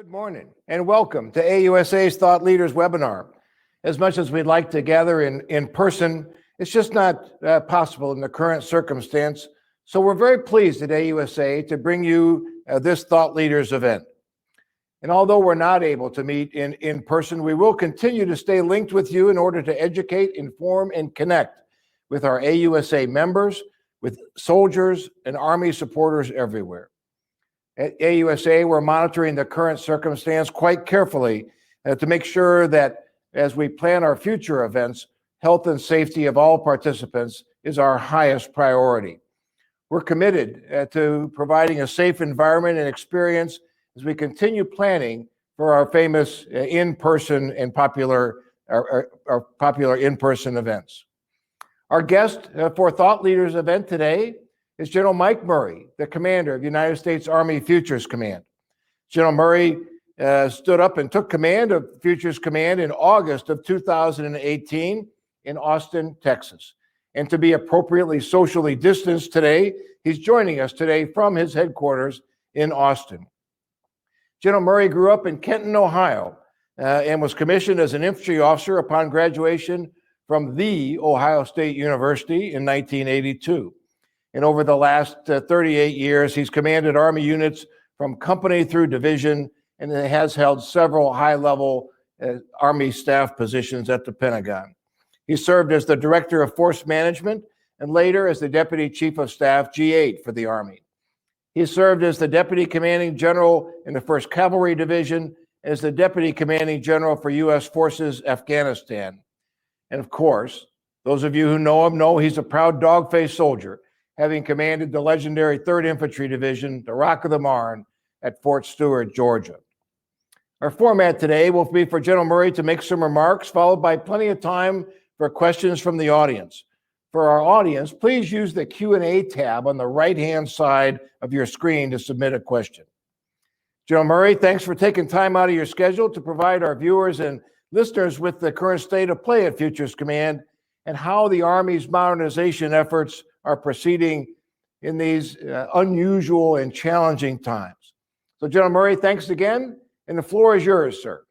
Good morning and welcome to AUSA's Thought Leaders webinar. As much as we'd like to gather in person, it's just not possible in the current circumstance. So we're very pleased at AUSA to bring you this Thought Leaders event. And although we're not able to meet in person, we will continue to stay linked with you in order to educate, inform, and connect with our AUSA members, with soldiers and Army supporters everywhere. At AUSA, we're monitoring the current circumstance quite carefully to make sure that as we plan our future events, health and safety of all participants is our highest priority. We're committed to providing a safe environment and experience as we continue planning for our famous in-person and popular in-person events. Our guest for Thought Leaders event today is General Mike Murray, the commander of the United States Army Futures Command. General Murray stood up and took command of Futures Command in August of 2018 in Austin, Texas. And to be appropriately socially distanced today, he's joining us today from his headquarters in Austin. General Murray grew up in Kenton, Ohio, and was commissioned as an infantry officer upon graduation from The Ohio State University in 1982. And over the last 38 years, he's commanded Army units from company through division and has held several high-level Army staff positions at the Pentagon. He served as the Director of Force Management and later as the Deputy Chief of Staff, G8 for the Army. He served as the Deputy Commanding General in the 1st Cavalry Division and as the Deputy Commanding General for U.S. Forces Afghanistan. And of course, those of you who know him know he's a proud dog-faced soldier, having commanded the legendary 3rd Infantry Division, the Rock of the Marne, at Fort Stewart, Georgia. Our format today will be for General Murray to make some remarks, followed by plenty of time for questions from the audience. For our audience, please use the Q&A tab on the right-hand side of your screen to submit a question. General Murray, thanks for taking time out of your schedule to provide our viewers and listeners with the current state of play at Futures Command and how the Army's modernization efforts are proceeding in these unusual and challenging times. So General Murray, thanks again, and the floor is yours, sir.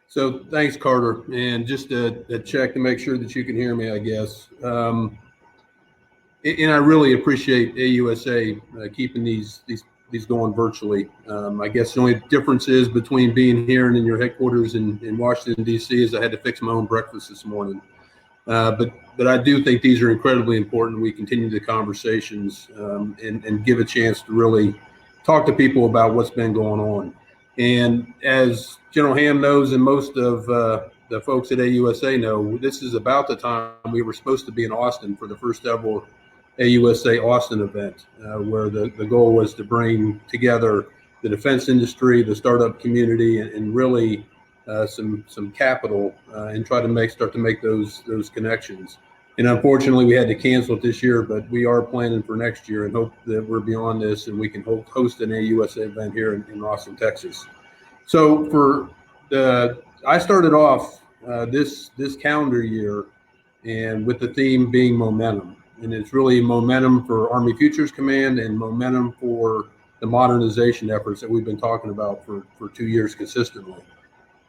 So thanks, Carter, and just a check to make sure that you can hear me, I guess. And I really appreciate AUSA keeping these going virtually. I guess the only difference is between being here and in your headquarters in Washington, D.C. is I had to fix my own breakfast this morning. But I do think these are incredibly important. We continue the conversations and give a chance to really talk to people about what's been going on. And as General Ham knows, and most of the folks at AUSA know, this is about the time we were supposed to be in Austin for the first ever AUSA Austin event, where the goal was to bring together the defense industry, the startup community, and really some capital and try to start to make those connections. And unfortunately, we had to cancel it this year, but we are planning for next year and hope that we're beyond this and we can host an AUSA event here in Austin, Texas. So I started off this calendar year and with the theme being momentum. And it's really momentum for Army Futures Command and momentum for the modernization efforts that we've been talking about for 2 years consistently.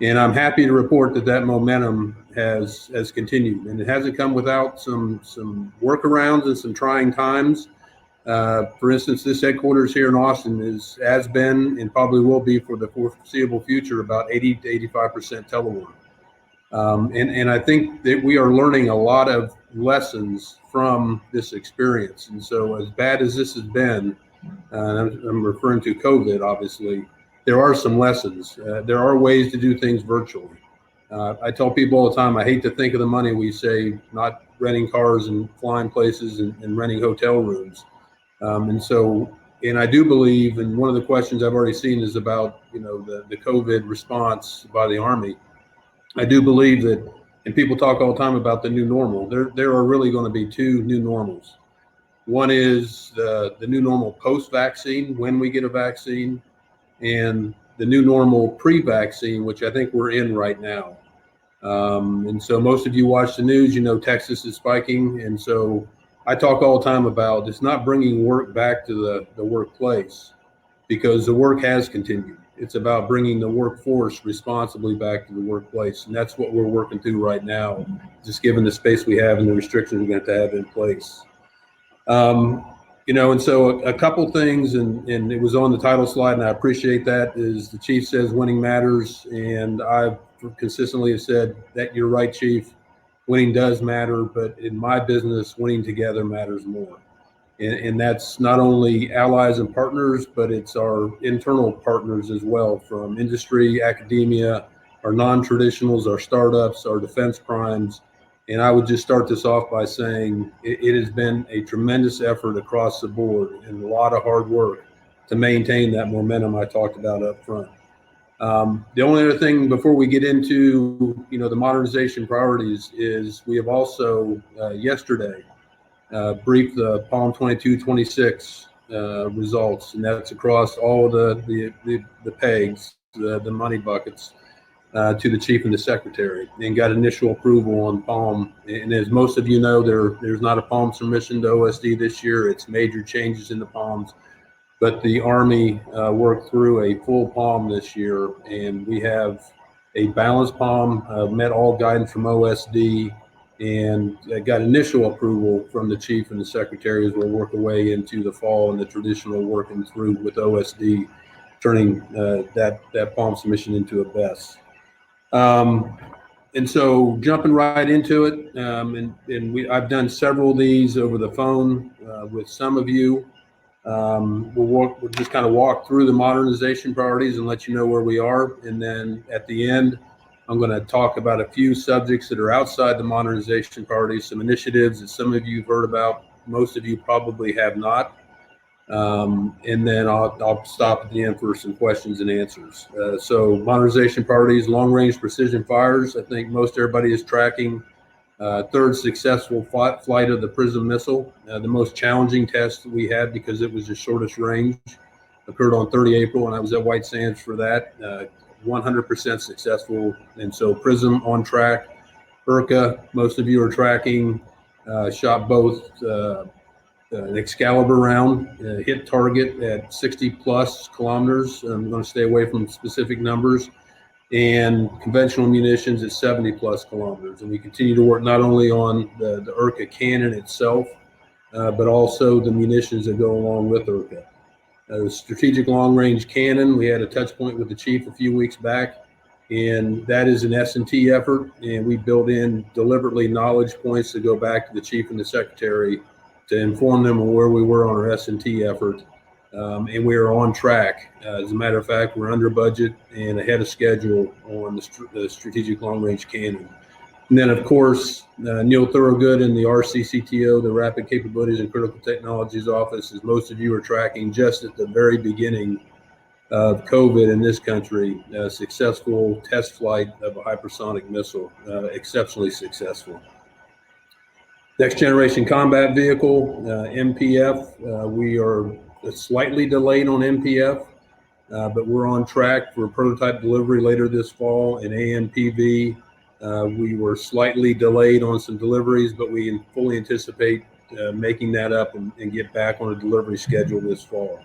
And I'm happy to report that momentum has continued, and it hasn't come without some workarounds and some trying times. For instance, this headquarters here in Austin has been and probably will be for the foreseeable future about 80 to 85% telework. And I think that we are learning a lot of lessons from this experience. And so as bad as this has been, I'm referring to COVID, obviously, there are some lessons. There are ways to do things virtually. I tell people all the time, I hate to think of the money we save not renting cars and flying places and renting hotel rooms. And I do believe, and one of the questions I've already seen is about, the COVID response by the Army. I do believe that, and people talk all the time about the new normal. There are really going to be 2 new normals. One is the new normal post-vaccine, when we get a vaccine, and the new normal pre-vaccine, which I think we're in right now. And so most of you watch the news, Texas is spiking. And so I talk all the time about it's not bringing work back to the workplace. because the work has continued. It's about bringing the workforce responsibly back to the workplace, and that's what we're working through right now, just given the space we have and the restrictions we're going to have in place. And so a couple things, and it was on the title slide, and I appreciate that, is the chief says winning matters, and I've consistently said that you're right, chief. Winning does matter, but in my business, winning together matters more. And that's not only allies and partners, but it's our internal partners as well, from industry, academia, our non-traditionals, our startups, our defense primes. And I would just start this off by saying it has been a tremendous effort across the board and a lot of hard work to maintain that momentum I talked about up front. The only other thing before we get into the modernization priorities is we have also yesterday briefed the Palm 22-26 results, and that's across all the pegs, the money buckets, to the chief and the secretary, and got initial approval on Palm. And as most of you know, there's not a Palm submission to OSD this year. It's major changes in the Palms, but the Army worked through a full Palm this year, and we have a balanced Palm, met all guidance from OSD, and got initial approval from the chief and the secretary as we'll work our way into the fall and the traditional working through with OSD, turning that Palm submission into a BESS. And so jumping right into it, I've done several of these over the phone with some of you. We'll just kind of walk through the modernization priorities and let you know where we are. And then at the end, I'm going to talk about a few subjects that are outside the modernization priorities, some initiatives that some of you have heard about, most of you probably have not. And then I'll stop at the end for some questions and answers. So modernization priorities, long-range precision fires. I think most everybody is tracking third successful flight of the PRISM missile. The most challenging test we had because it was the shortest range occurred on 30 April, and I was at White Sands for that. 100% successful, and so PRISM on track. IRCA, most of you are tracking, shot both an Excalibur round, hit target at 60 plus kilometers. I'm going to stay away from specific numbers, and conventional munitions at 70 plus kilometers. And we continue to work not only on the IRCA cannon itself, but also the munitions that go along with IRCA. The strategic long-range cannon, we had a touch point with the chief a few weeks back, and that is an S&T effort, and we built in deliberately knowledge points to go back to the chief and the secretary to inform them on where we were on our S&T effort, and we are on track. As a matter of fact, we're under budget and ahead of schedule on the strategic long-range cannon. And then, of course, Neil Thorogood in the RCCTO, the Rapid Capabilities and Critical Technologies Office, as most of you are tracking, just at the very beginning of COVID in this country, successful test flight of a hypersonic missile, exceptionally successful. Next Generation Combat Vehicle, MPF, we are slightly delayed on MPF, but we're on track for prototype delivery later this fall. In AMPV, we were slightly delayed on some deliveries, but we fully anticipate making that up and get back on a delivery schedule this fall.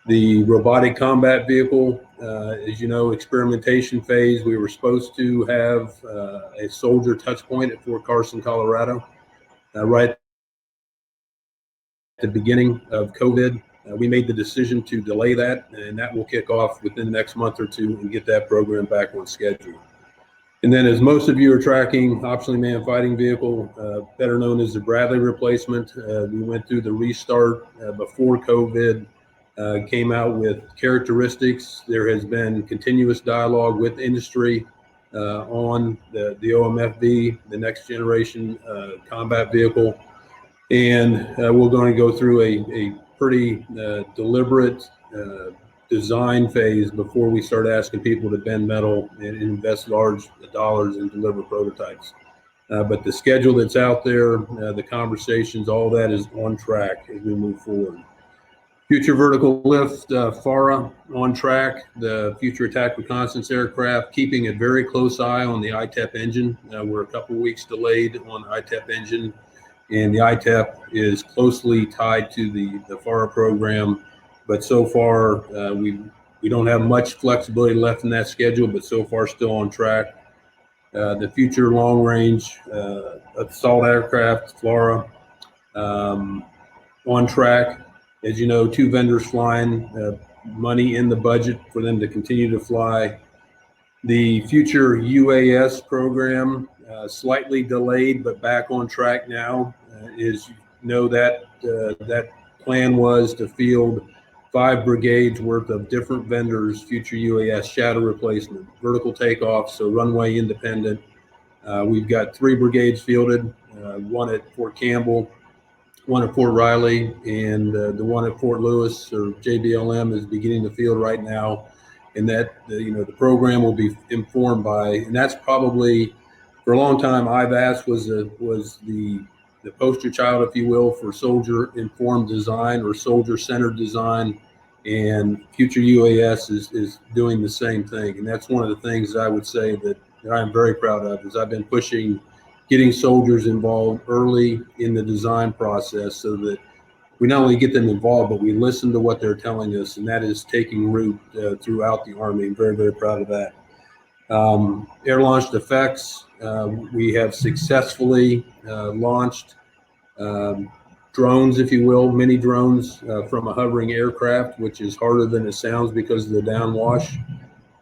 The robotic combat vehicle, as you know, experimentation phase, we were supposed to have a soldier touch point at Fort Carson, Colorado, right at the beginning of COVID. We made the decision to delay that, and that will kick off within the next month or two and get that program back on schedule. And then, as most of you are tracking, optionally manned fighting vehicle, better known as the Bradley replacement. We went through the restart before COVID, came out with characteristics. There has been continuous dialogue with industry on the OMFV, the next generation combat vehicle. And we're going to go through a pretty deliberate design phase before we start asking people to bend metal and invest large dollars and deliver prototypes. But the schedule that's out there, the conversations, all that is on track as we move forward. Future vertical lift, FARA on track. The future attack reconnaissance aircraft, keeping a very close eye on the ITEP engine. We're a couple weeks delayed on the ITEP engine, and the ITEP is closely tied to the FARA program. but so far we don't have much flexibility left in that schedule, but so far still on track. The future long range assault aircraft, FLRAA, on track. As you know, 2 vendors flying, money in the budget for them to continue to fly. The future UAS program, slightly delayed, but back on track now. Is, you know, that that plan was to field 5 brigades worth of different vendors, future UAS shadow replacement, vertical takeoff, so runway independent. We've got 3 brigades fielded, 1 at Fort Campbell, 1 at Fort Riley, and the 1 at Fort Lewis, or JBLM, is beginning to field right now. And that, you know, the program will be informed by, and that's probably, for a long time, IVAS was the poster child, if you will, for soldier-informed design or soldier-centered design, and future UAS is doing the same thing. And that's one of the things that I would say that I'm very proud of, is I've been pushing getting soldiers involved early in the design process, so that we not only get them involved, but we listen to what they're telling us, and that is taking root throughout the Army. I'm very, very proud of that. Air-launched effects, we have successfully launched drones, if you will, mini drones from a hovering aircraft, which is harder than it sounds because of the downwash.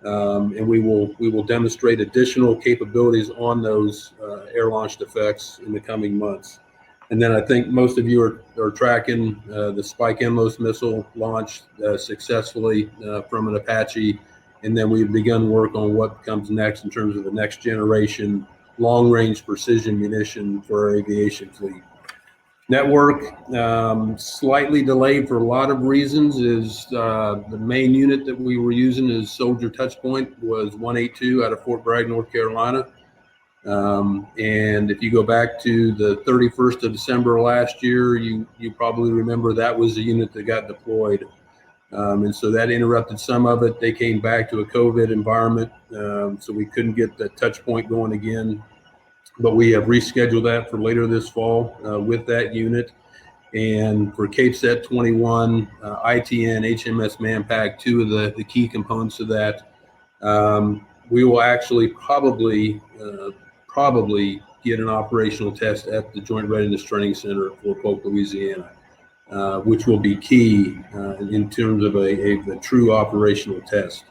And we will demonstrate additional capabilities on those air-launched effects in the coming months. And then I think most of you are tracking the Spike MLOS missile launched successfully from an Apache. And then we've begun work on what comes next in terms of the next generation long-range precision munition for our aviation fleet. Network, slightly delayed for a lot of reasons. Is the main unit that we were using as soldier touchpoint was 182 out of Fort Bragg, North Carolina. And if you go back to the 31st of December last year, you probably remember that was the unit that got deployed. And so that interrupted some of it. They came back to a COVID environment, so we couldn't get the touch point going again. But we have rescheduled that for later this fall with that unit. And for CAPESAT 21, ITN, HMS Manpack, 2 of the key components of that, we will actually probably get an operational test at the Joint Readiness Training Center at Fort Polk, Louisiana, which will be key in terms of a true operational test.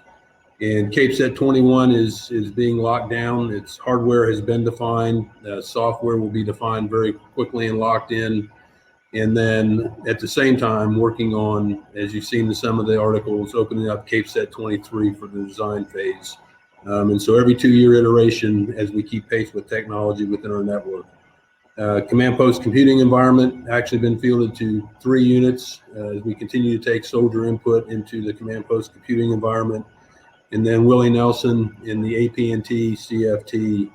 And CAPESAT 21 is being locked down. Its hardware has been defined. Software will be defined very quickly and locked in. And then at the same time, working on, as you've seen in some of the articles, opening up CAPESAT 23 for the design phase. And so every 2-year iteration, as we keep pace with technology within our network. Command post computing environment actually been fielded to 3 units as we continue to take soldier input into the command post computing environment. And then Willie Nelson in the AP&T CFT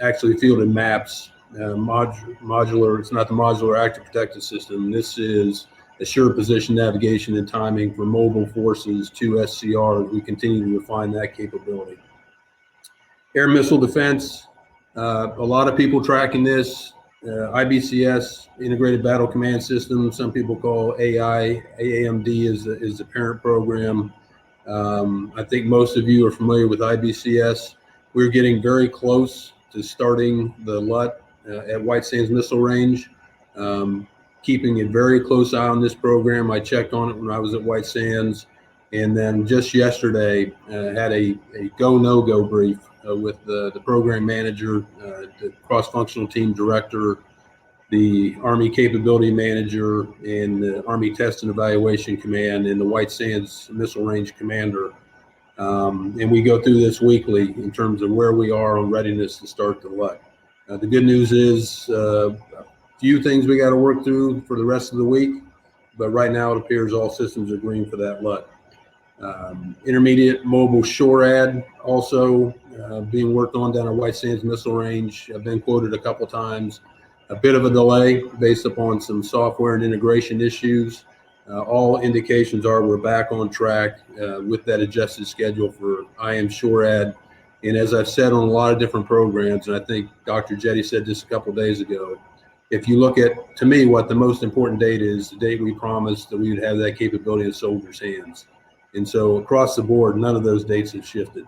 actually fielded MAPS, modular. It's not the modular active protective system. This is assured position navigation and timing for mobile forces to SCR. We continue to refine that capability. Air missile defense, a lot of people tracking this. IBCS, Integrated Battle Command System, some people call AI, AAMD is the parent program. I think most of you are familiar with IBCS. We're getting very close to starting the LUT at White Sands Missile Range. Keeping a very close eye on this program. I checked on it when I was at White Sands, and then just yesterday had a go no go brief with the program manager, the cross-functional team director, the Army Capability Manager, and the Army Test and Evaluation Command, and the White Sands Missile Range Commander. And we go through this weekly in terms of where we are on readiness to start the LUT. The good news is a few things we got to work through for the rest of the week, but right now it appears all systems are green for that LUT. Intermediate mobile SHORAD also being worked on down at White Sands Missile Range. I've been quoted a couple times. A bit of a delay based upon some software and integration issues. All indications are we're back on track with that adjusted schedule for IM SHORAD. And as I've said on a lot of different programs, and I think Dr. Jetty said this a couple days ago, if you look at, to me, what the most important date is, the date we promised that we would have that capability in soldiers' hands. And so across the board, none of those dates have shifted.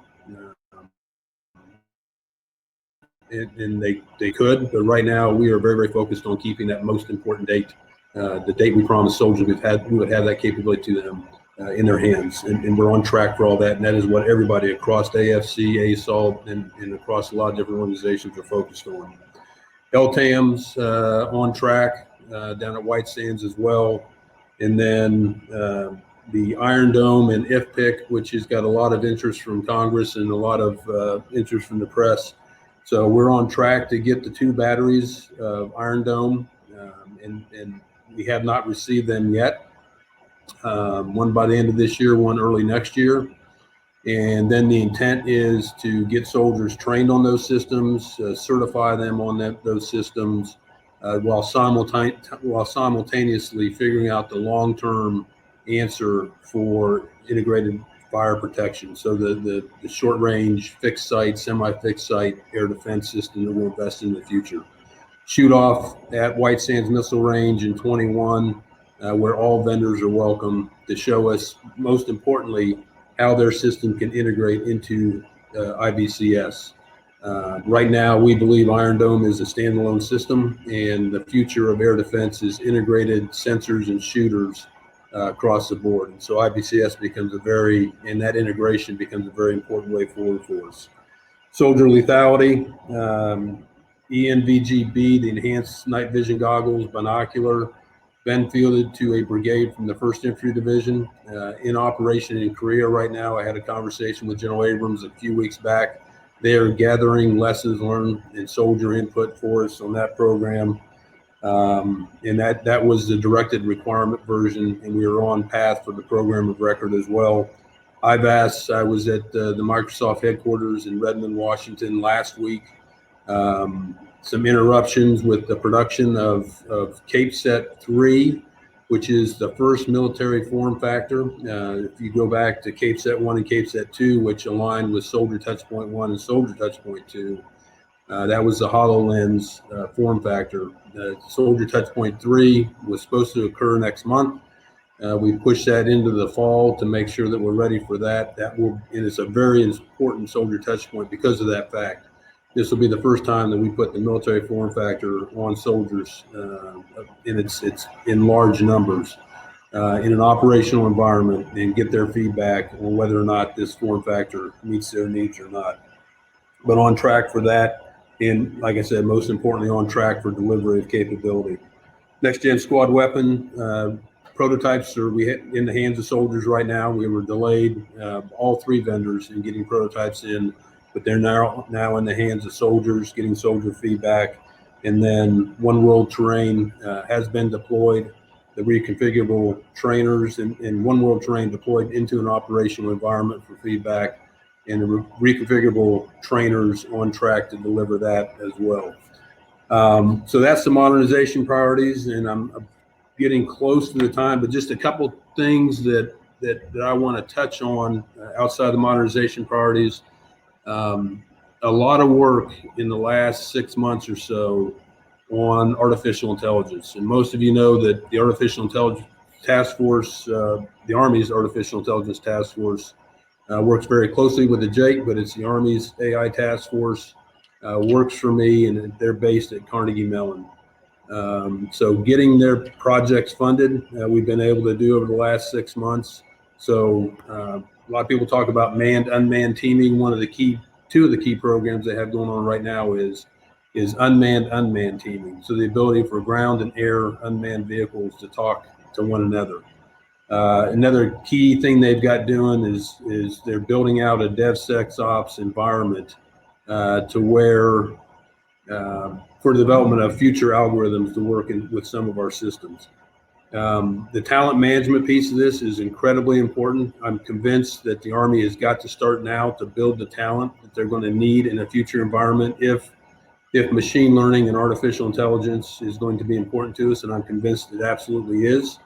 And they could, but right now we are very, very focused on keeping that most important date, the date we promised soldiers we would have that capability to them in their hands. And we're on track for all that. And that is what everybody across AFC, ASALT, and across a lot of different organizations are focused on. LTAM's on track down at White Sands as well. And then the Iron Dome and IFPIC, which has got a lot of interest from Congress and a lot of interest from the press. So we're on track to get the 2 batteries of Iron Dome, and we have not received them yet. One by the end of this year, one early next year. And then the intent is to get soldiers trained on those systems, certify them on those systems, while simultaneously figuring out the long-term answer for integrated fire protection. So the short-range, fixed site, semi-fixed site air defense system that we'll invest in the future. Shoot off at White Sands Missile Range in 21, where all vendors are welcome to show us, most importantly, how their system can integrate into IBCS. Right now, we believe Iron Dome is a standalone system, and the future of air defense is integrated sensors and shooters across the board. And so IBCS becomes and that integration becomes a very important way forward for us. Soldier lethality, ENVGB, the enhanced night vision goggles, binocular, been fielded to a brigade from the 1st Infantry Division in operation in Korea right now. I had a conversation with General Abrams a few weeks back. They are gathering lessons learned and soldier input for us on that program. And that was the directed requirement version, and we are on path for the program of record as well. I was at the Microsoft headquarters in Redmond, Washington last week. Some interruptions with the production of CapeSat 3, which is the first military form factor. If you go back to CapeSat 1 and CapeSat 2, which aligned with Soldier Touchpoint 1 and Soldier Touchpoint 2, that was the HoloLens form factor. Soldier Touchpoint 3 was supposed to occur next month. We pushed that into the fall to make sure that we're ready for that. And it's a very important Soldier Touchpoint because of that fact. This will be the first time that we put the military form factor on soldiers, and it's in large numbers in an operational environment, and get their feedback on whether or not this form factor meets their needs or not. But on track for that, and like I said, most importantly, on track for delivery of capability. Next gen squad weapon prototypes are in the hands of soldiers right now. We were delayed, all 3 vendors, in getting prototypes in, but they're now in the hands of soldiers, getting soldier feedback. And then One World Terrain has been deployed, the reconfigurable trainers, and One World Terrain deployed into an operational environment for feedback, and the reconfigurable trainers on track to deliver that as well. So that's the modernization priorities, and I'm getting close to the time, but just a couple things that I want to touch on outside the modernization priorities. A lot of work in the last 6 months or so on artificial intelligence. And most of you know that the Artificial Intelligence Task Force, the Army's Artificial Intelligence Task Force, works very closely with the JAIC, but it's the Army's AI Task Force, works for me, and they're based at Carnegie Mellon. So getting their projects funded, we've been able to do over the last 6 months. So a lot of people talk about manned, unmanned teaming. Two of the key programs they have going on right now is unmanned teaming. So the ability for ground and air unmanned vehicles to talk to one another. Another key thing they've got doing is they're building out a DevSecOps environment to where for the development of future algorithms to work with some of our systems. The talent management piece of this is incredibly important. I'm convinced that the Army has got to start now to build the talent that they're going to need in a future environment if machine learning and artificial intelligence is going to be important to us, and I'm convinced it absolutely is.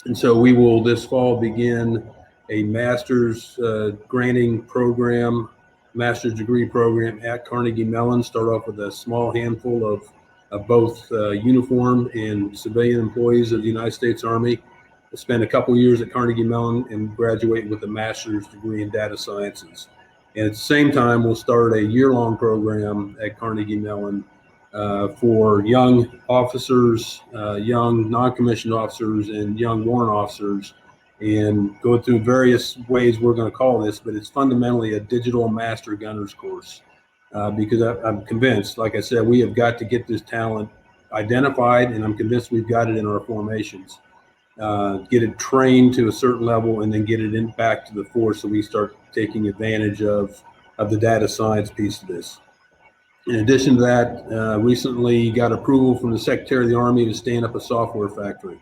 And so we will this fall begin a master's granting program, master's degree program at Carnegie Mellon. Start off with a small handful both uniform and civilian employees of the United States Army. I spent a couple years at Carnegie Mellon and graduated with a master's degree in data sciences. And at the same time, we'll start a year-long program at Carnegie Mellon for young officers, young non-commissioned officers, and young warrant officers, and go through various ways we're going to call this, but it's fundamentally a digital master gunners course. Because I'm convinced, like I said, we have got to get this talent identified, and I'm convinced we've got it in our formations. Get it trained to a certain level, and then get it back to the force so we start taking advantage of the data science piece of this. In addition to that, recently got approval from the Secretary of the Army to stand up a software factory.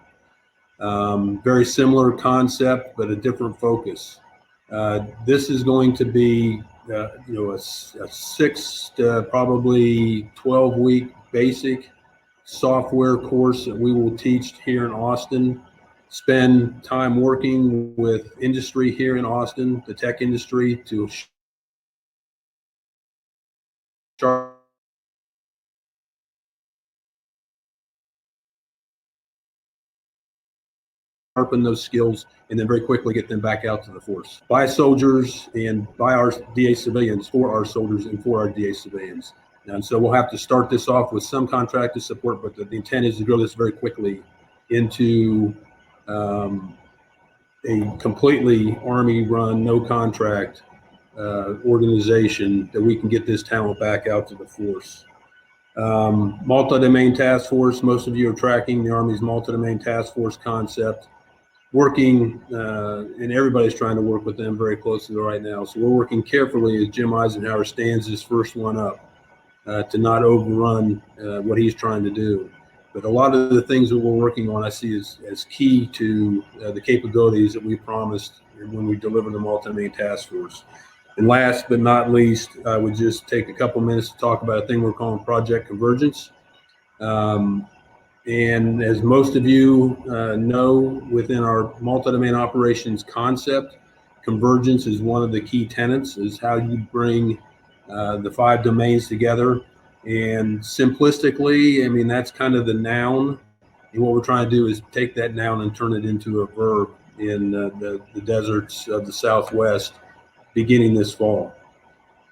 Very similar concept, but a different focus. This is going to be a 6 to probably 12-week basic software course that we will teach here in Austin. Spend time working with industry here in Austin, the tech industry, to sharpen those skills, and then very quickly get them back out to the force. By soldiers and by our DA civilians, for our soldiers and for our DA civilians. And so we'll have to start this off with some contracted support, but the intent is to grow this very quickly into a completely Army-run, no-contract organization that we can get this talent back out to the force. Multi-domain task force, most of you are tracking the Army's multi-domain task force concept. Working, and everybody's trying to work with them very closely right now. So we're working carefully as Jim Eisenhower stands this first one up to not overrun what he's trying to do. But a lot of the things that we're working on I see as key to the capabilities that we promised when we deliver the multi-domain task force. And last but not least, I would just take a couple minutes to talk about a thing we're calling Project Convergence. And as most of you know, within our multi-domain operations concept, convergence is one of the key tenets, is how you bring the 5 domains together. And simplistically, I mean, that's kind of the noun. And what we're trying to do is take that noun and turn it into a verb in the deserts of the Southwest beginning this fall.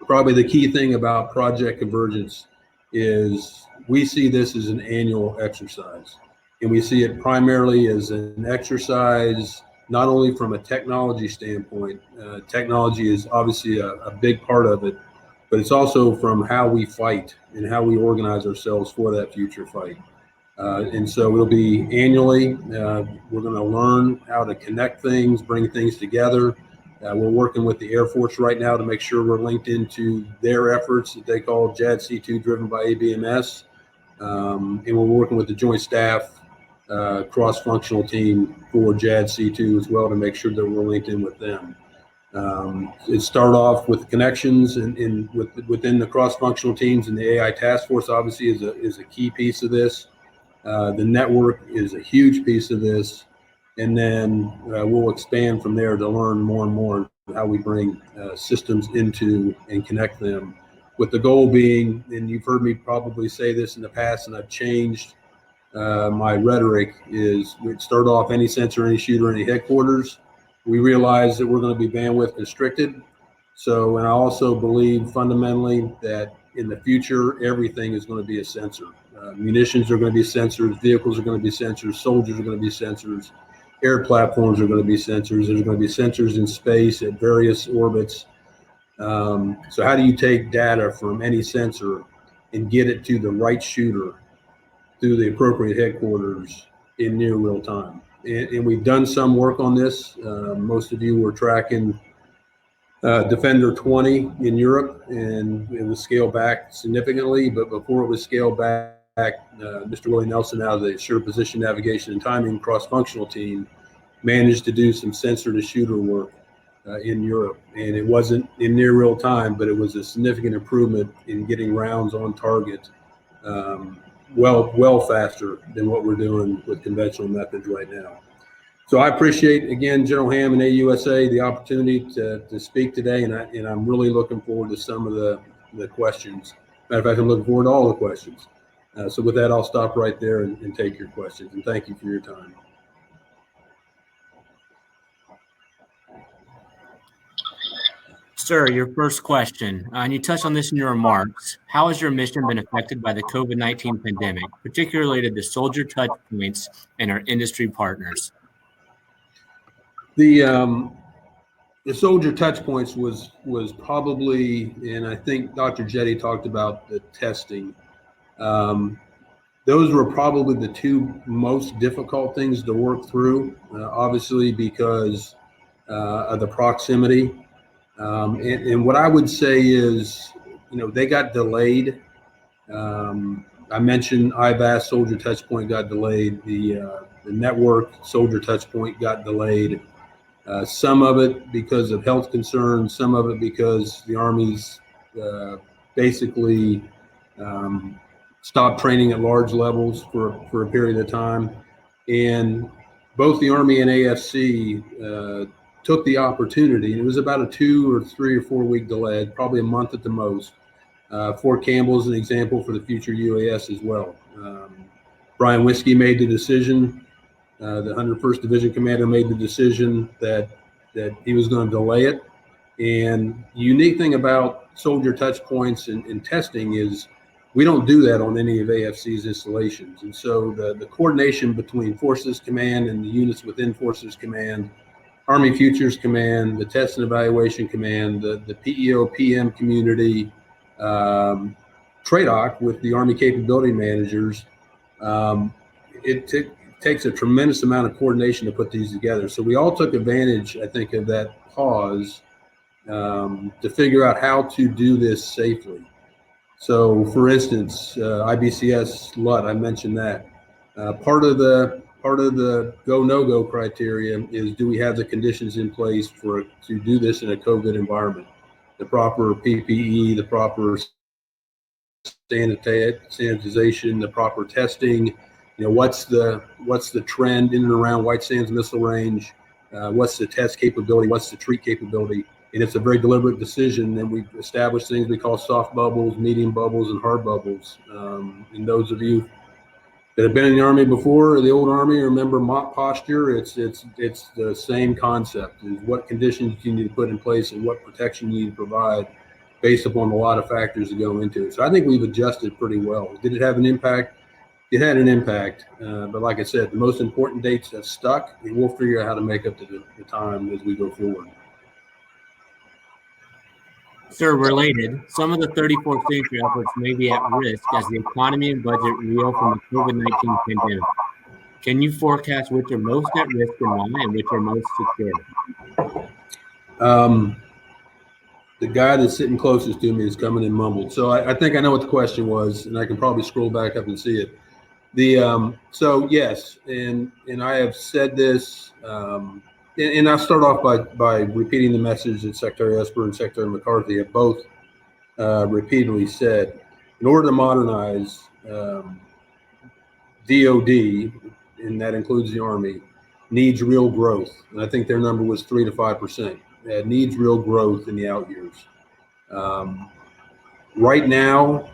Probably the key thing about Project Convergence is we see this as an annual exercise, and we see it primarily as an exercise not only from a technology standpoint. Technology is obviously a big part of it, but it's also from how we fight and how we organize ourselves for that future fight. And so it'll be annually. We're going to learn how to connect things, bring things together. We're working with the Air Force right now to make sure we're linked into their efforts that they call JADC2, driven by ABMS. And we're working with the Joint Staff cross-functional team for JADC2 as well to make sure that we're linked in with them. It started off with connections within the cross-functional teams, and the AI task force obviously is a key piece of this. The network is a huge piece of this. And then we'll expand from there to learn more and more how we bring systems into and connect them, with the goal being, and you've heard me probably say this in the past, and I've changed my rhetoric, is we'd start off any sensor, any shooter, any headquarters. We realize that we're going to be bandwidth constricted. So, and I also believe fundamentally that in the future, everything is going to be a sensor. Munitions are going to be sensors, vehicles are going to be sensors, soldiers are going to be sensors. Air platforms are going to be sensors. There's going to be sensors in space at various orbits. So how do you take data from any sensor and get it to the right shooter through the appropriate headquarters in near real time? And we've done some work on this. Most of you were tracking Defender 20 in Europe, and it was scaled back significantly. But before it was scaled back, Mr. Willie Nelson, out of the Assured Position Navigation and Timing cross-functional team, managed to do some sensor-to-shooter work in Europe. And it wasn't in near real time, but it was a significant improvement in getting rounds on target well faster than what we're doing with conventional methods right now. So I appreciate, again, General Ham and AUSA, the opportunity to speak today, and I'm really looking forward to some of the questions. Matter of fact, I'm looking forward to all the questions. So with that, I'll stop right there and take your questions. And thank you for your time. Sir, your first question, and you touched on this in your remarks. How has your mission been affected by the COVID-19 pandemic, particularly related to soldier touch points and our industry partners? The soldier touch points was probably, and I think Dr. Jetty talked about the testing. Those were probably the two most difficult things to work through, obviously because of the proximity. And what I would say is, they got delayed. I mentioned IVAS soldier touch point got delayed. The network soldier touch point got delayed. Some of it because of health concerns, some of it because the Army's basically stopped training at large levels for a period of time. And both the Army and AFC took the opportunity, and it was about a 2 or 3 or 4 week delay, probably a month at the most. Fort Campbell is an example for the future UAS as well. Brian Whiskey made the decision, the 101st Division Commander made the decision that he was going to delay it. And the unique thing about soldier touch points and testing is we don't do that on any of AFC's installations. And so the coordination between Forces Command and the units within Forces Command, Army Futures Command, the Test and Evaluation Command, the PEO PM community, TRADOC with the Army Capability Managers, it takes a tremendous amount of coordination to put these together. So we all took advantage, I think, of that pause to figure out how to do this safely. So, for instance, IBCS LUT, I mentioned that. Part of the go no go criteria is, do we have the conditions in place to do this in a COVID environment? The proper PPE, the proper sanitization, the proper testing. What's the trend in and around White Sands Missile Range? What's the test capability? What's the treat capability? And it's a very deliberate decision. And we've established things we call soft bubbles, medium bubbles, and hard bubbles. And those of you that have been in the Army before, or the old Army, remember MOP posture. It's the same concept. Is what conditions you need to put in place and what protection you need to provide, based upon a lot of factors that go into it. So I think we've adjusted pretty well. Did it have an impact? It had an impact, but like I said, the most important dates have stuck, and we'll figure out how to make up to the time as we go forward. Sir, related, some of the 34th century efforts may be at risk as the economy and budget reel from the COVID-19 pandemic. Can you forecast which are most at risk and why, and which are most secure? The guy that's sitting closest to me is coming in mumbled. So I think I know what the question was, and I can probably scroll back up and see it. So yes, and I have said this, and I'll start off by repeating the message that Secretary Esper and Secretary McCarthy have both repeatedly said. In order to modernize, DOD, and that includes the Army, needs real growth. And I think their number was 3 to 5%. It needs real growth in the out years. Right now,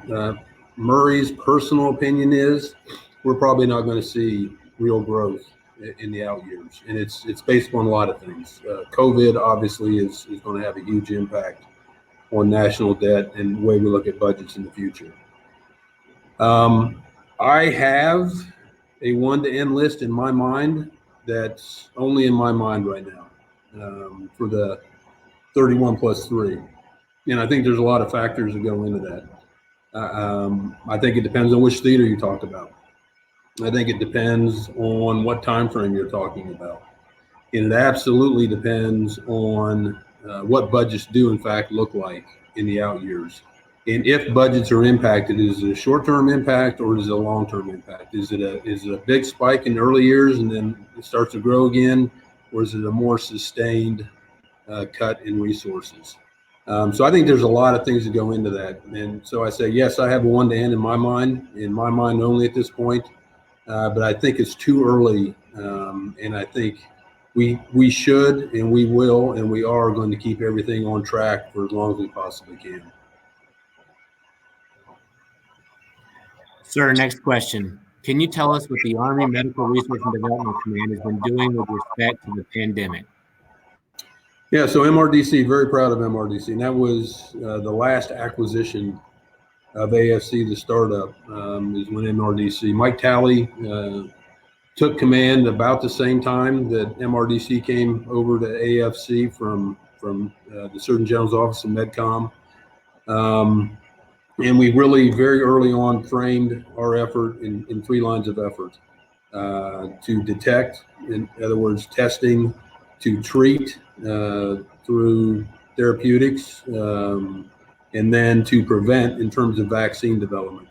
Murray's personal opinion is we're probably not going to see real growth in the out years, and it's based on a lot of things. COVID obviously is going to have a huge impact on national debt and the way we look at budgets in the future. I have a 1 to N list in my mind that's only in my mind right now for the 31 plus 3, and I think there's a lot of factors that go into that. I think it depends on which theater you talked about. I think it depends on what time frame you're talking about. And it absolutely depends on what budgets do in fact look like in the out years. And if budgets are impacted, is it a short-term impact or is it a long-term impact? Is it a big spike in the early years and then it starts to grow again, or is it a more sustained cut in resources? So I think there's a lot of things that go into that. And so I say, yes, I have a 1 to N in my mind only at this point. But I think it's too early, and I think we should and we will and we are going to keep everything on track for as long as we possibly can. Sir, next question. Can you tell us what the Army Medical Research and Development Command has been doing with respect to the pandemic? Yeah, so MRDC, very proud of MRDC. And that was the last acquisition of AFC, the startup, is when MRDC. Mike Talley took command about the same time that MRDC came over to AFC from the Surgeon General's office in MedCom. And we really very early on framed our effort in 3 lines of effort: to detect, in other words, testing; to treat through therapeutics; and then to prevent in terms of vaccine development.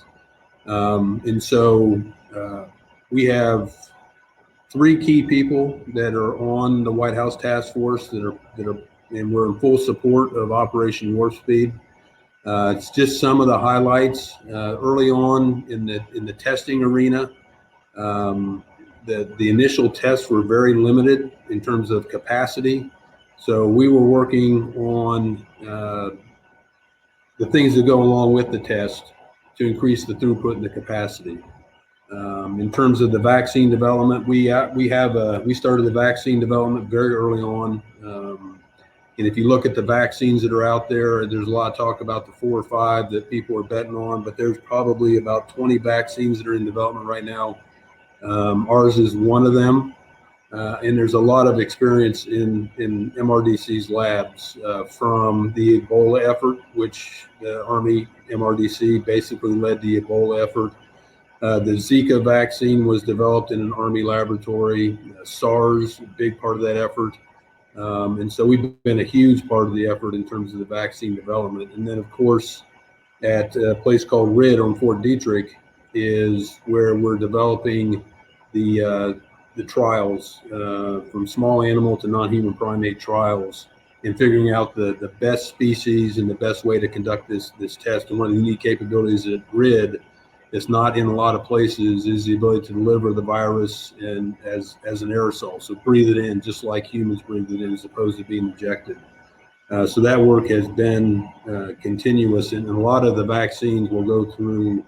And so we have 3 key people that are on the White House task force that are, and we're in full support of Operation Warp Speed. It's just some of the highlights early on in the testing arena. The initial tests were very limited in terms of capacity, so we were working on the things that go along with the test to increase the throughput and the capacity. In terms of the vaccine development, we started the vaccine development very early on. And if you look at the vaccines that are out there, there's a lot of talk about the 4 or 5 that people are betting on, but there's probably about 20 vaccines that are in development right now. Ours is one of them. And there's a lot of experience in MRDC's labs from the Ebola effort, which the Army MRDC basically led the Ebola effort. The Zika vaccine was developed in an Army laboratory. SARS, a big part of that effort. And so we've been a huge part of the effort in terms of the vaccine development. And then, of course, at a place called RID on Fort Detrick is where we're developing the trials from small animal to non-human primate trials, and figuring out the best species and the best way to conduct this test. And one of the unique capabilities at RID that's not in a lot of places is the ability to deliver the virus and as an aerosol. So breathe it in just like humans breathe it in, as opposed to being injected. So that work has been continuous, and a lot of the vaccines will go through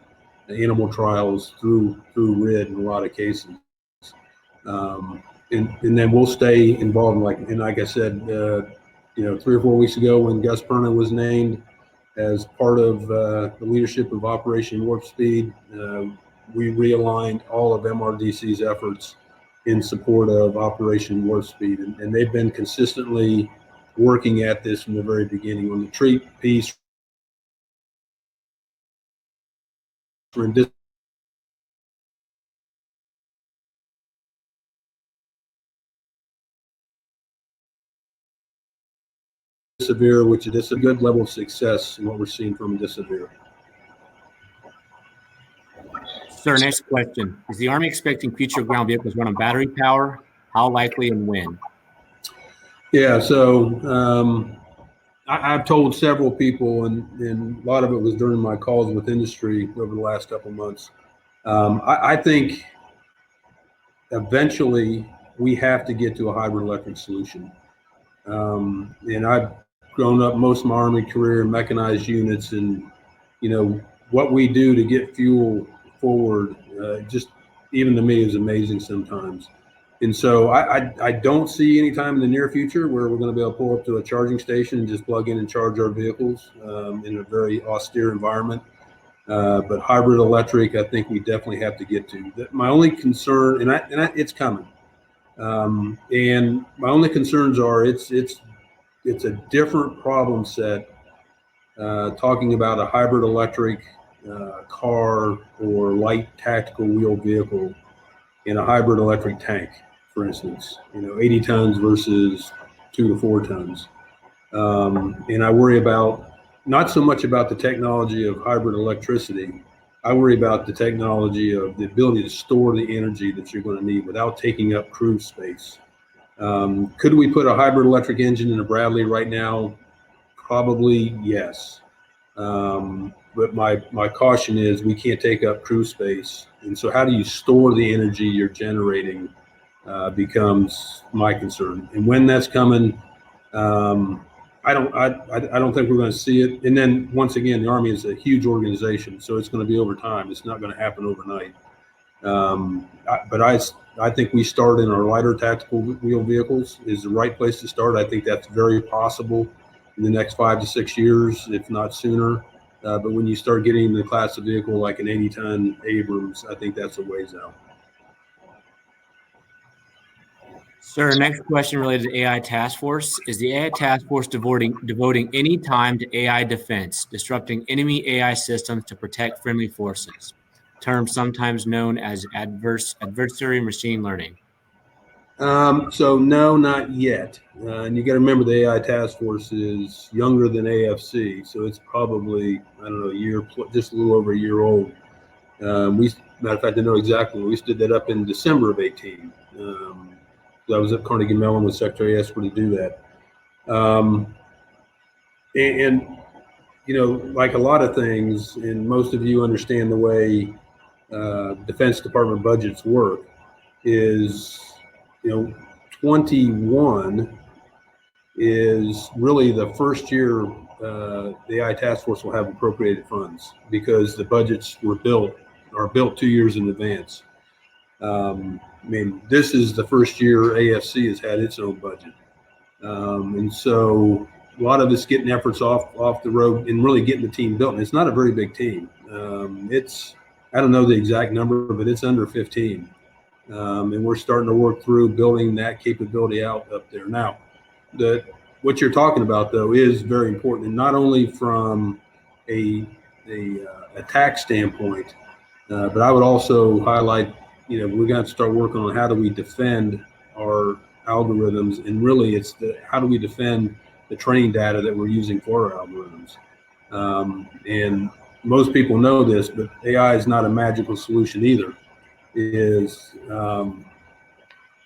animal trials through RID in a lot of cases. And then we'll stay involved. Like I said, 3 or 4 weeks ago when Gus Perna was named as part of the leadership of Operation Warp Speed, we realigned all of MRDC's efforts in support of Operation Warp Speed. And they've been consistently working at this from the very beginning. On the treat piece, severe, which is a good level of success in what we're seeing from severe. Sir, next question. Is the Army expecting future ground vehicles run on battery power? How likely and when? Yeah, so I've told several people, and a lot of it was during my calls with industry over the last couple of months. I think eventually we have to get to a hybrid electric solution. And I've grown up most of my Army career in mechanized units, and what we do to get fuel forward, just even to me, is amazing sometimes. And so I don't see any time in the near future where we're going to be able to pull up to a charging station and just plug in and charge our vehicles in a very austere environment. But hybrid electric, I think we definitely have to get to. My only concern, and it's coming. And my only concerns are it's a different problem set talking about a hybrid electric car or light tactical wheeled vehicle in a hybrid electric tank, for instance, 80 tons versus 2 to 4 tons. And I worry not so much about the technology of hybrid electricity. I worry about the technology of the ability to store the energy that you're going to need without taking up crew space. Could we put a hybrid electric engine in a Bradley right now? Probably yes. But my caution is we can't take up crew space. And so how do you store the energy you're generating becomes my concern. And when that's coming, I don't think we're going to see it. And then once again, the Army is a huge organization, so it's going to be over time. It's not going to happen overnight. But I think we start in our lighter tactical wheel vehicles is the right place to start. I think that's very possible in the next 5 to 6 years, if not sooner. But when you start getting the class of vehicle like an 80-ton Abrams, I think that's a ways out. Sir, next question related to AI task force. Is the AI task force devoting any time to AI defense, disrupting enemy AI systems to protect friendly forces? Term sometimes known as adversary machine learning. So no, not yet. And you got to remember the AI task force is younger than AFC, so it's probably, I don't know, just a little over a year old. Matter of fact, I know exactly. We stood that up in December of 18. I was at Carnegie Mellon with Secretary Esper to do that. And you know, like a lot of things, and most of you understand the way Defense Department budgets work, is, you know, 21 is really the first year the AI task force will have appropriated funds, because the budgets are built 2 years in advance. I mean, this is the first year AFC has had its own budget. And so a lot of it's getting efforts off the road and really getting the team built. And it's not a very big team. I don't know the exact number, but it's under 15. And we're starting to work through building that capability out up there. Now, what you're talking about, though, is very important, and not only from a attack standpoint, but I would also highlight, you know, we're going to start working on how do we defend our algorithms, and really it's how do we defend the training data that we're using for our algorithms. And most people know this, but AI is not a magical solution either.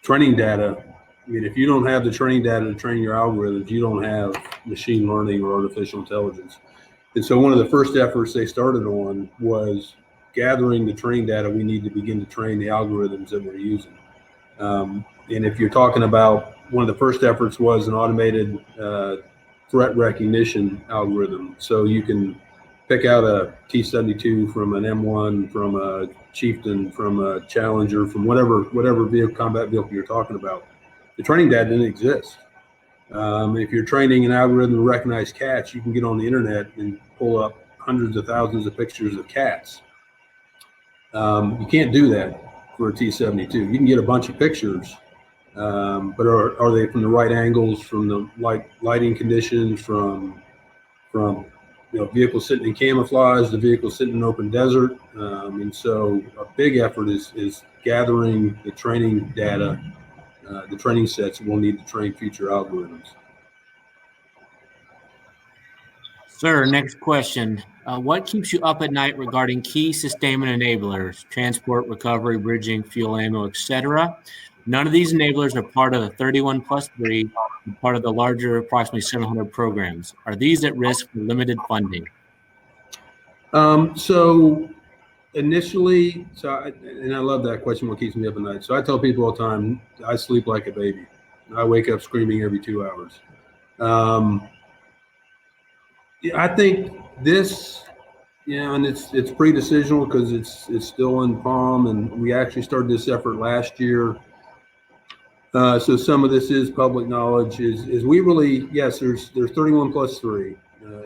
Training data. I mean, if you don't have the training data to train your algorithms, you don't have machine learning or artificial intelligence. And so one of the first efforts they started on was gathering the training data we need to begin to train the algorithms that we're using. And if you're talking about, one of the first efforts was an automated threat recognition algorithm. So you can pick out a T-72 from an M1, from a Chieftain, from a Challenger, from whatever combat vehicle you're talking about. The training data didn't exist. If you're training an algorithm to recognize cats, you can get on the internet and pull up hundreds of thousands of pictures of cats. You can't do that for a T-72. You can get a bunch of pictures, but are they from the right angles, from the lighting conditions, from vehicles sitting in camouflage, the vehicle sitting in open desert? And so a big effort is gathering the training data, the training sets we'll need to train future algorithms. Sir, next question. What keeps you up at night regarding key sustainment enablers, transport, recovery, bridging, fuel, ammo, etc.? None of these enablers are part of the 31+3, and part of the larger approximately 700 programs. Are these at risk for limited funding? So initially, and I love that question, what keeps me up at night. So I tell people all the time, I sleep like a baby. I wake up screaming every 2 hours. I think this, and it's pre-decisional because it's still in Palm, and we actually started this effort last year. So some of this is public knowledge. Is we really, yes, there's 31+3,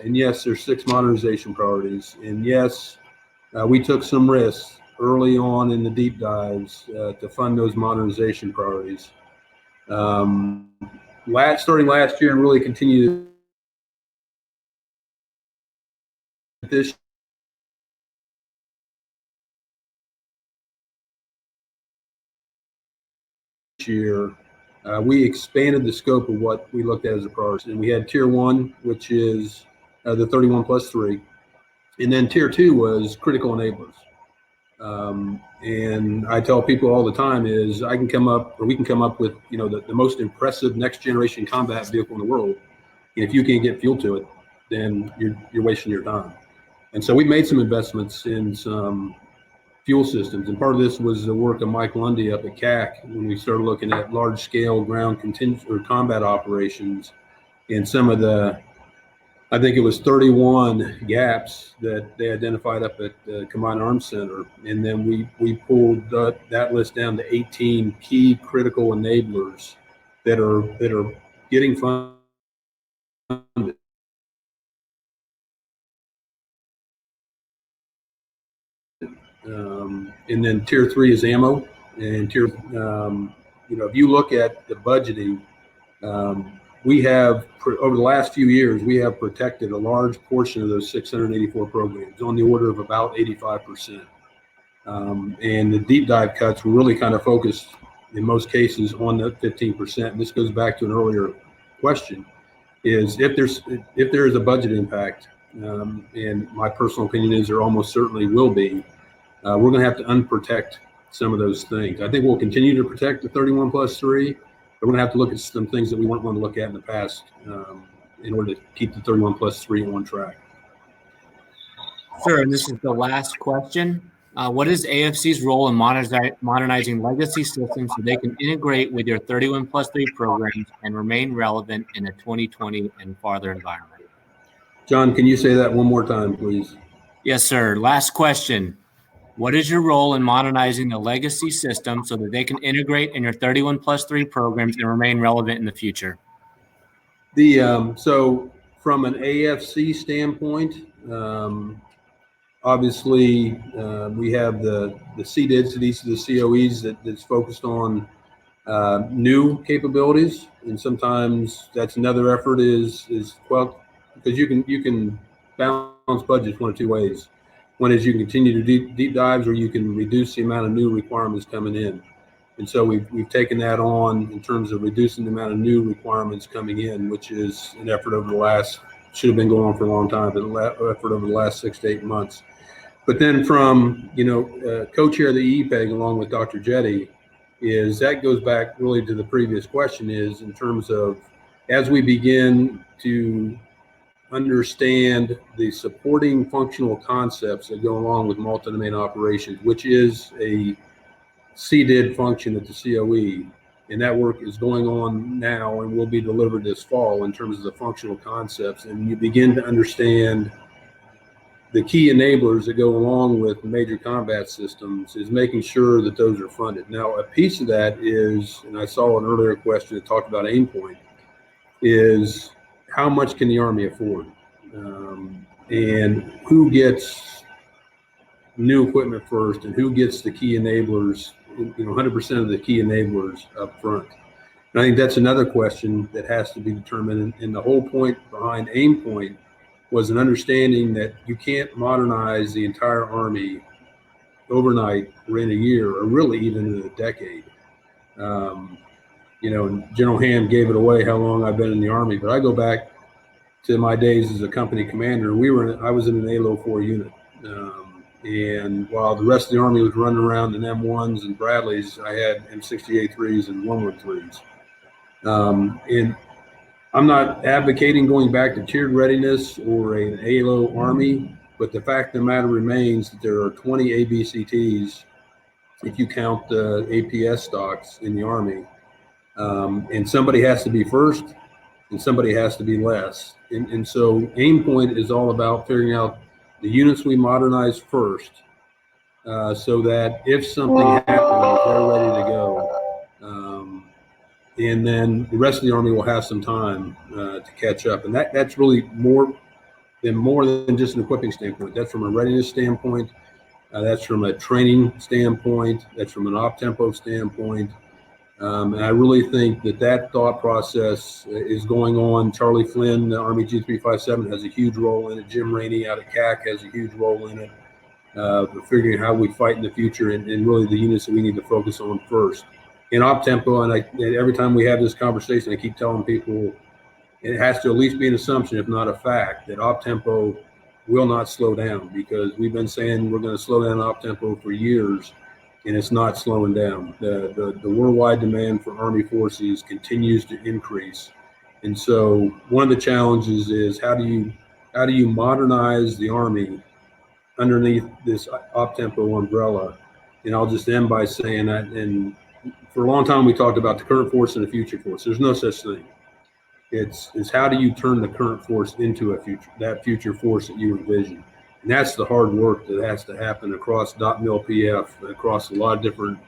and yes, there's 6 modernization priorities, and yes, we took some risks early on in the deep dives to fund those modernization priorities. Starting last year and really continued this year, we expanded the scope of what we looked at as a priority. And we had tier 1, which is the 31+3. And then tier 2 was critical enablers. And I tell people all the time is we can come up with, the most impressive next generation combat vehicle in the world. And if you can't get fuel to it, then you're wasting your time. And so we made some investments in some fuel systems. And part of this was the work of Mike Lundy up at CAC when we started looking at large scale ground contingent or combat operations and some of the, I think it was 31 gaps that they identified up at the Combined Arms Center. And then we pulled that list down to 18 key critical enablers that are getting funded. And then tier 3 is ammo, and tier, if you look at the budgeting, we have, over the last few years, we have protected a large portion of those 684 programs, on the order of about 85%. And the deep dive cuts were really kind of focused, in most cases, on the 15%. And this goes back to an earlier question, is if there is a budget impact, and my personal opinion is there almost certainly will be, we're going to have to unprotect some of those things. I think we'll continue to protect the 31+3, but we're going to have to look at some things that we weren't going to look at in the past in order to keep the 31+3 on track. Sure, and this is the last question. What is AFC's role in modernizing legacy systems so they can integrate with your 31+3 programs and remain relevant in a 2020 and farther environment? John, can you say that one more time, please? Yes, sir. Last question. What is your role in modernizing the legacy system so that they can integrate in your 31+3 programs and remain relevant in the future? So from an AFC standpoint, obviously we have the CDIDs, these are the COEs that's focused on new capabilities, and sometimes that's another effort is well, because you can balance budgets one of two ways. One is you can continue to do deep dives, or you can reduce the amount of new requirements coming in. And so we've taken that on in terms of reducing the amount of new requirements coming in, which is an effort over the last, should have been going on for a long time, but an effort over the last 6 to 8 months. But then from, co-chair of the EPEG along with Dr. Jetty, is that goes back really to the previous question, is in terms of as we begin to understand the supporting functional concepts that go along with multi-domain operations, which is a CDID function at the COE, and that work is going on now and will be delivered this fall in terms of the functional concepts, and you begin to understand the key enablers that go along with major combat systems, is making sure that those are funded. Now, a piece of that is, and I saw an earlier question that talked about aim point, is how much can the Army afford? And who gets new equipment first, and who gets the key enablers, 100% of the key enablers up front. And I think that's another question that has to be determined. And the whole point behind aim point was an understanding that you can't modernize the entire Army overnight or in a year, or really even in a decade. General Ham gave it away how long I've been in the Army, but I go back to my days as a company commander. I was in an ALO 4 unit. And while the rest of the Army was running around in M1s and Bradleys, I had M68-3s and 113s. And I'm not advocating going back to tiered readiness or an ALO Army, but the fact of the matter remains that there are 20 ABCTs, if you count the APS stocks in the Army. And somebody has to be first, and somebody has to be less. And so aim point is all about figuring out the units we modernize first, so that if something happens, they're ready to go. And then the rest of the Army will have some time to catch up. And that's really more than just an equipping standpoint. That's from a readiness standpoint. That's from a training standpoint. That's from an op-tempo standpoint. And I really think that thought process is going on. Charlie Flynn, the Army G357, has a huge role in it. Jim Rainey out of CAC has a huge role in it. For figuring how we fight in the future, and really the units that we need to focus on first. In op-tempo, and every time we have this conversation, I keep telling people it has to at least be an assumption, if not a fact, that op-tempo will not slow down, because we've been saying we're going to slow down op-tempo for years, and it's not slowing down. The worldwide demand for Army forces continues to increase. And so one of the challenges is how do you modernize the Army underneath this op-tempo umbrella? And I'll just end by saying that, and for a long time we talked about the current force and the future force. There's no such thing. It's how do you turn the current force into that future force that you envision. And that's the hard work that has to happen across .mil-PF, across a lot of different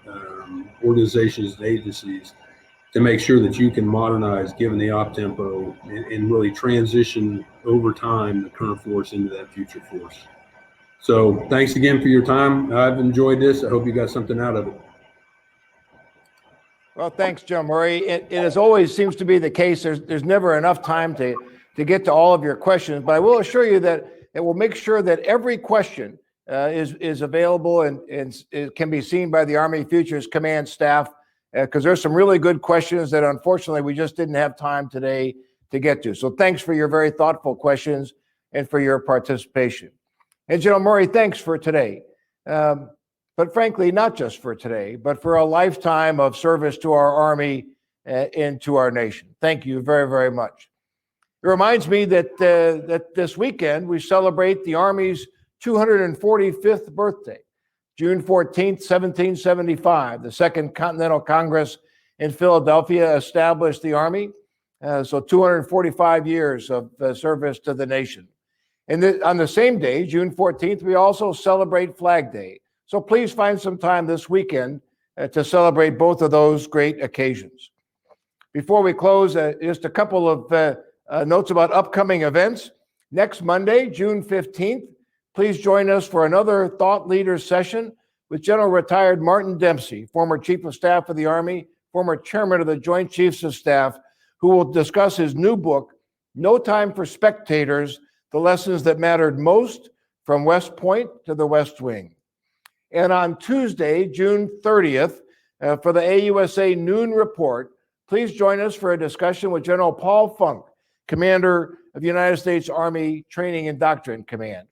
organizations and agencies, to make sure that you can modernize given the op tempo and really transition over time the current force into that future force. So thanks again for your time. I've enjoyed this. I hope you got something out of it. Well, thanks, Joe Murray. It as always seems to be the case. There's never enough time to get to all of your questions, but I will assure you that we'll make sure that every question is available and it can be seen by the Army Futures Command staff, because there's some really good questions that unfortunately we just didn't have time today to get to. So thanks for your very thoughtful questions and for your participation. And General Murray, thanks for today. But frankly, not just for today, but for a lifetime of service to our Army and to our nation. Thank you very, very much. It reminds me that this weekend we celebrate the Army's 245th birthday. June 14th, 1775, the Second Continental Congress in Philadelphia established the Army. So 245 years of service to the nation. And on the same day, June 14th, we also celebrate Flag Day. So please find some time this weekend to celebrate both of those great occasions. Before we close, just a couple of notes about upcoming events. Next Monday, June 15th, please join us for another Thought Leaders session with General Retired Martin Dempsey, former Chief of Staff of the Army, former Chairman of the Joint Chiefs of Staff, who will discuss his new book, No Time for Spectators, The Lessons That Mattered Most from West Point to the West Wing. And on Tuesday, June 30th, for the AUSA Noon Report, please join us for a discussion with General Paul Funk, Commander of the United States Army Training and Doctrine Command.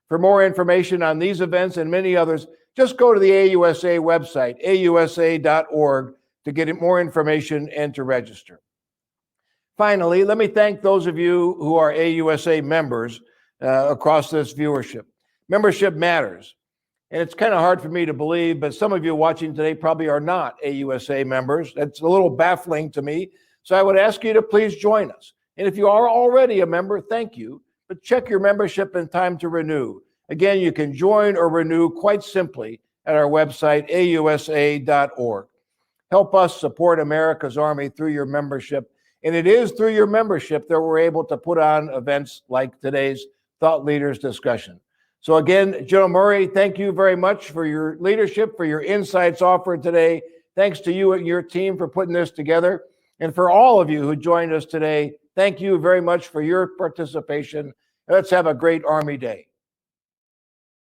For more information on these events and many others, just go to the AUSA website, ausa.org, to get more information and to register. Finally, let me thank those of you who are AUSA members across this viewership. Membership matters. And it's kind of hard for me to believe, but some of you watching today probably are not AUSA members. That's a little baffling to me. So I would ask you to please join us. And if you are already a member, thank you. But check your membership and time to renew. Again, you can join or renew quite simply at our website, ausa.org. Help us support America's Army through your membership. And it is through your membership that we're able to put on events like today's Thought Leaders discussion. So again, General Murray, thank you very much for your leadership, for your insights offered today. Thanks to you and your team for putting this together. And for all of you who joined us today, thank you very much for your participation. Let's have a great Army Day.